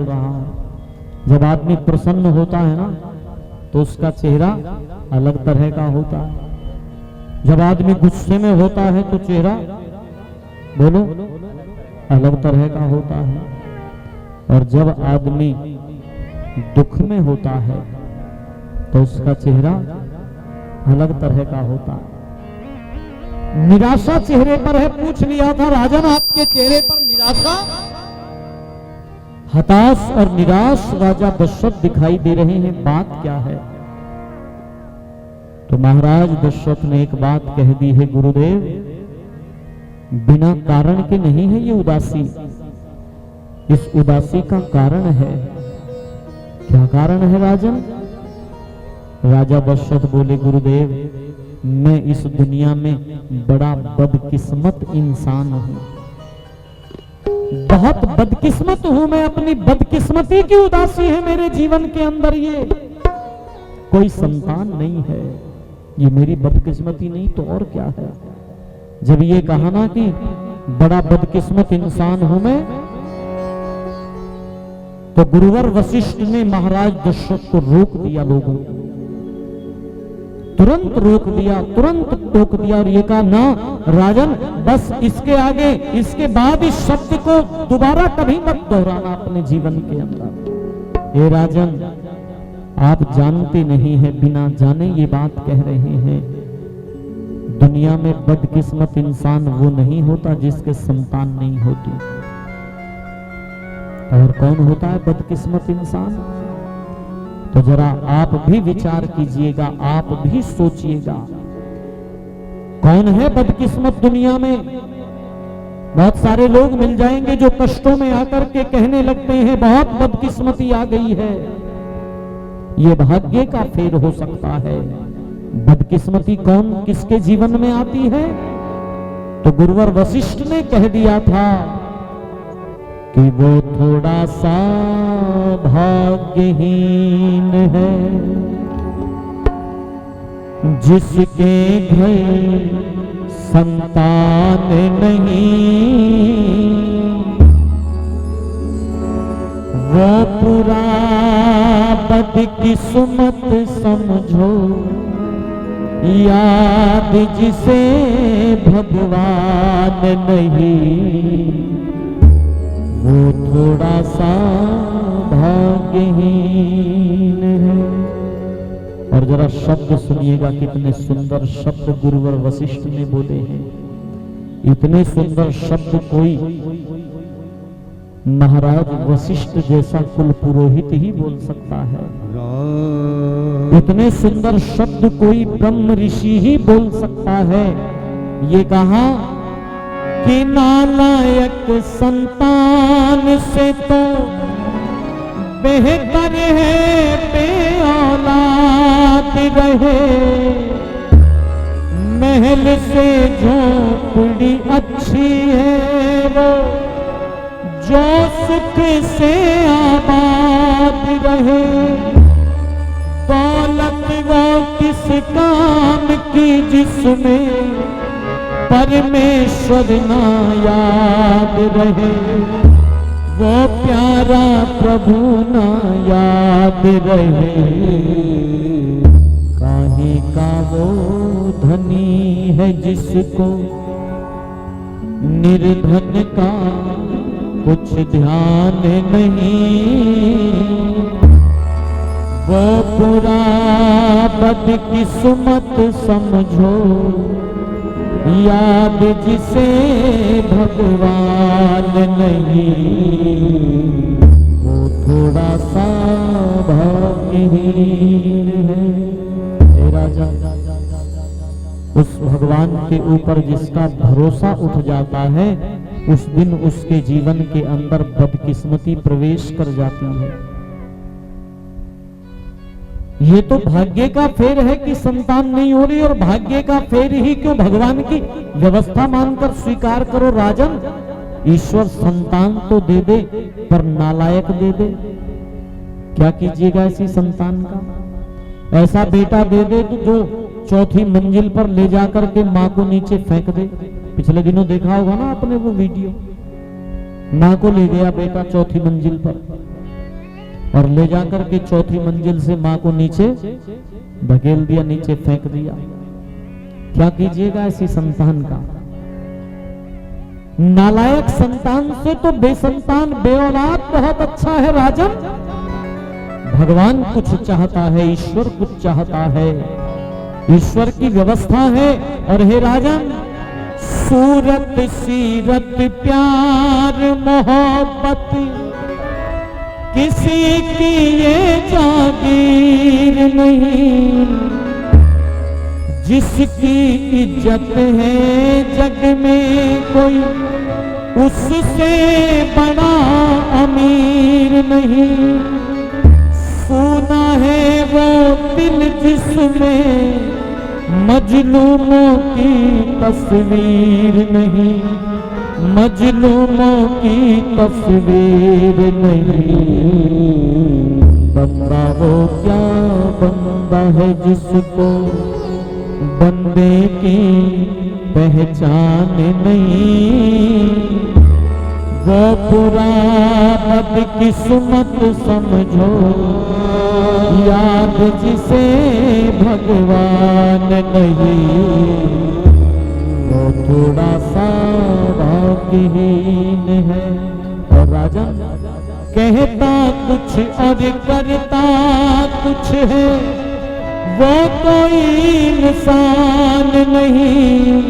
रहा है। जब आदमी प्रसन्न होता है ना तो उसका चेहरा अलग तरह का होता है। जब आदमी गुस्से में होता है तो चेहरा बोलो अलग तरह का होता है। और जब आदमी दुख में होता है तो उसका चेहरा अलग तरह का होता है। निराशा चेहरे पर है। पूछ लिया था राजन आपके चेहरे पर निराशा, हताश और निराश राजा दशरथ दिखाई दे रहे हैं, बात क्या है? तो महाराज दशरथ ने एक बात कह दी है, गुरुदेव बिना कारण के नहीं है ये उदासी, इस उदासी का कारण है। क्या कारण है राजन? राजा दशरथ बोले, गुरुदेव मैं इस दुनिया में बड़ा बदकिस्मत इंसान हूं, बहुत बदकिस्मत हूं मैं। अपनी बदकिस्मती की उदासी है मेरे जीवन के अंदर। ये कोई संतान नहीं है, ये मेरी बदकिस्मती नहीं तो और क्या है। जब ये कहा ना कि बड़ा बदकिस्मत इंसान हूं मैं, तो गुरुवर वशिष्ठ ने महाराज दशरथ को रोक दिया। लोगों तुरंत रोक दिया, तुरंत टोक दिया और ये कहा, ना राजन बस इसके आगे, इसके बाद इस शब्द को दोबारा कभी मत दोहराना अपने जीवन के अंदर। हे राजन आप जानते नहीं है, बिना जाने ये बात कह रहे हैं। दुनिया में बदकिस्मत इंसान वो नहीं होता जिसके संतान नहीं होती। और कौन होता है बदकिस्मत इंसान? तो जरा आप भी विचार कीजिएगा, आप भी सोचिएगा, कौन है बदकिस्मत दुनिया में? बहुत सारे लोग मिल जाएंगे जो कष्टों में आकर के कहने लगते हैं बहुत बदकिस्मती आ गई है। ये भाग्य का फेर हो सकता है। बदकिस्मती कौन किसके जीवन में आती है? तो गुरुवर वशिष्ठ ने कह दिया था कि वो थोड़ा सा भाग्यहीन है जिसके घर संतान नहीं, वो पूरा बदकिस्मत समझो, याद जिसे भगवान नहीं, वो थोड़ा सा भाग्यहीन है। और जरा शब्द सुनिएगा, कितने सुंदर शब्द गुरुवर वशिष्ठ ने बोले हैं। इतने सुंदर शब्द कोई महाराज वशिष्ठ जैसा कुल पुरोहित ही बोल सकता है। इतने सुंदर शब्द कोई ब्रह्म ऋषि ही बोल सकता है। ये कहा कि नालायक संतान से तो बेहतर है बेऔलाद रहे, महल से झोपड़ी अच्छी है वो जो सुख से आबाद रहे, दौलत वो किस काम की जिसमें परमेश्वर ना याद रहे, वो प्यारा प्रभु ना याद रहे, काहे का वो धनी है जिसको निर्धन का कुछ ध्यान नहीं, वो पूरा बदकिस्मत समझो, याद जिसे भगवान नहीं, वो थोड़ा सा भाग्यहीन है। हे राजा, उस भगवान के ऊपर जिसका भरोसा उठ जाता है, उस दिन उसके जीवन के अंदर बदकिस्मती प्रवेश कर जाती है। ये तो भाग्य का फेर है कि संतान नहीं हो रही, और भाग्य का फेर ही क्यों, भगवान की व्यवस्था मानकर स्वीकार करो राजन। ईश्वर संतान तो दे दे पर नालायक दे दे, क्या कीजिएगा ऐसी संतान का? ऐसा बेटा दे दे तो जो चौथी मंजिल पर ले जाकर के माँ को नीचे फेंक दे। पिछले दिनों देखा होगा ना आपने वो वीडियो, माँ को ले गया बेटा चौथी मंजिल पर, और ले जाकर के चौथी मंजिल से मां को नीचे धकेल दिया, नीचे फेंक दिया। क्या कीजिएगा ऐसी संतान का? नालायक संतान से तो बेसंतान बेऔलाद बहुत अच्छा है राजन। भगवान कुछ चाहता है, ईश्वर कुछ चाहता है, ईश्वर की व्यवस्था है। और हे राजन, सूरत सीरत प्यार मोहब्बत किसी की ये जागीर नहीं, जिसकी इज्जत है जग में कोई उससे बड़ा अमीर नहीं। सोना है वो दिल जिसमें मजलूमों की तस्वीर नहीं, मजलूमों की तस्वीर नहीं। बंदा वो क्या बंदा है जिसको बंदे की पहचान नहीं। वो बुरा बदकिस्मत समझो, याद जिसे भगवान नहीं। वो थोड़ा सा भाग्यहीन है। और राजन कहता कुछ और करता कुछ है, वो कोई इंसान नहीं।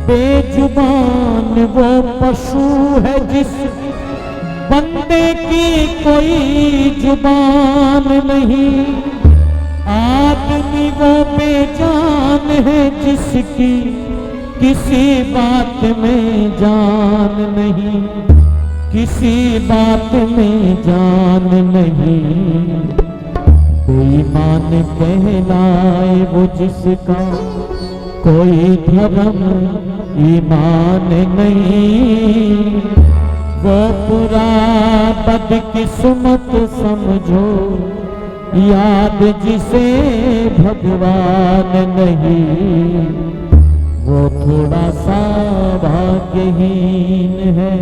बेजुबान वो पशु है जिस बंदे की कोई जुबान नहीं। आदमी वो बेजान है जिसकी किसी बात में जान नहीं, किसी बात में जान नहीं। ईमान कहलाए वो जिसका कोई धर्म ईमान नहीं। वो पूरा बदकिस्मत समझो, याद जिसे भगवान नहीं। वो थोड़ा सा भाग्यहीन है।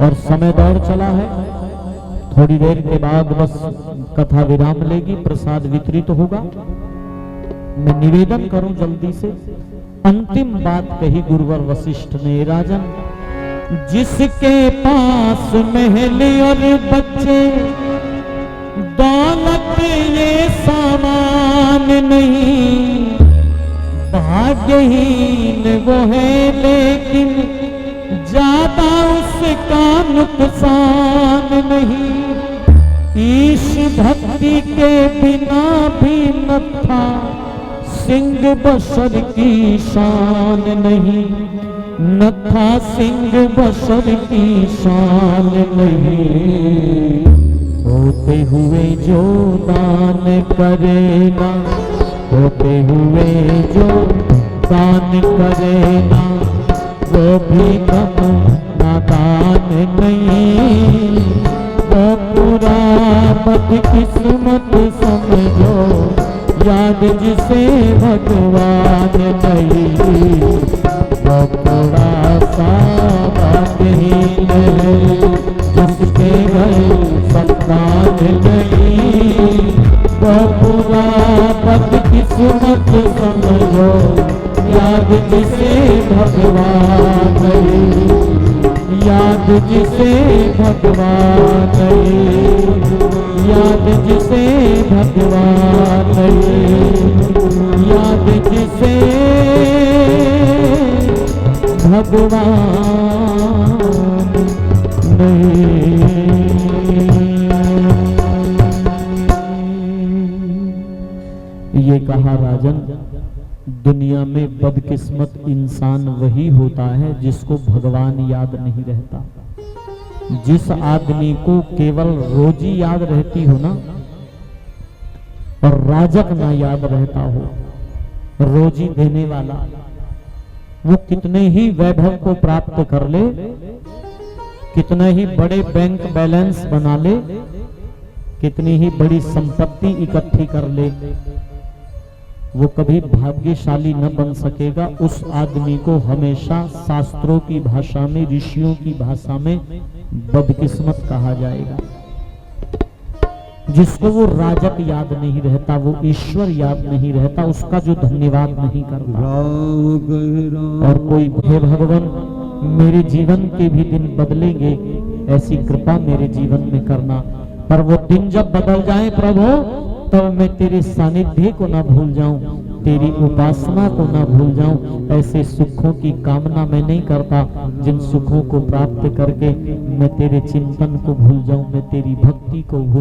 और समय दौड़ चला है, थोड़ी देर के बाद बस कथा विराम लेगी, प्रसाद वितरित होगा। मैं निवेदन करूं जल्दी से, अंतिम बात कही गुरुवर वशिष्ठ ने। राजन, जिसके पास महल और बच्चे दौलत ये सामान नहीं, भाग्यहीन वो है लेकिन ज्यादा उसका नुकसान नहीं। ईश भक्ति के बिना भी नत्था सिंह बशर की शान नहीं, नत्था सिंह बशर की शान नहीं। होते हुए जो दान करेगा, होते हुए जो दान करेगा, वो भी कम नादान नहीं। वो पूरा बदकिस्मत समझो, याद जिसे भगवान नहीं। वो पूरा सा भाग्यहीन है जिसके घर संतान नहीं। वो पूरा बदकिस्मत समझो, याद जिसे भगवान नहीं। याद जिसे भगवान नहीं, याद जिसे भगवान नहीं, याद जिसे भगवान नहीं। ये कहा राजन, दुनिया में बदकिस्मत इंसान वही होता है जिसको भगवान याद नहीं रहता। जिस आदमी को केवल रोजी याद रहती हो ना, और राजक ना याद रहता हो, रोजी देने वाला, वो कितने ही वैभव को प्राप्त कर ले, कितने ही बड़े बैंक बैलेंस बना ले, कितनी ही बड़ी संपत्ति इकट्ठी कर ले, वो कभी भाग्यशाली न बन सकेगा। उस आदमी को हमेशा शास्त्रों की भाषा में, ऋषियों की भाषा में बदकिस्मत कहा जाएगा। जिसको वो राजक याद नहीं रहता, वो ईश्वर याद नहीं रहता, उसका जो धन्यवाद नहीं करता। और कोई हे भगवान मेरे जीवन के भी दिन बदलेंगे, ऐसी कृपा मेरे जीवन में करना। पर वो दिन जब बदल जाए प्रभु, तब मैं तेरे सानिध्य को ना भूल जाऊं, तेरी उपासना को ना भूल जाऊं। ऐसे सुखों की कामना मैं नहीं करता जिन सुखों को प्राप्त करके मैं तेरे चिंतन को भूल जाऊं, मैं तेरी भक्ति को भूल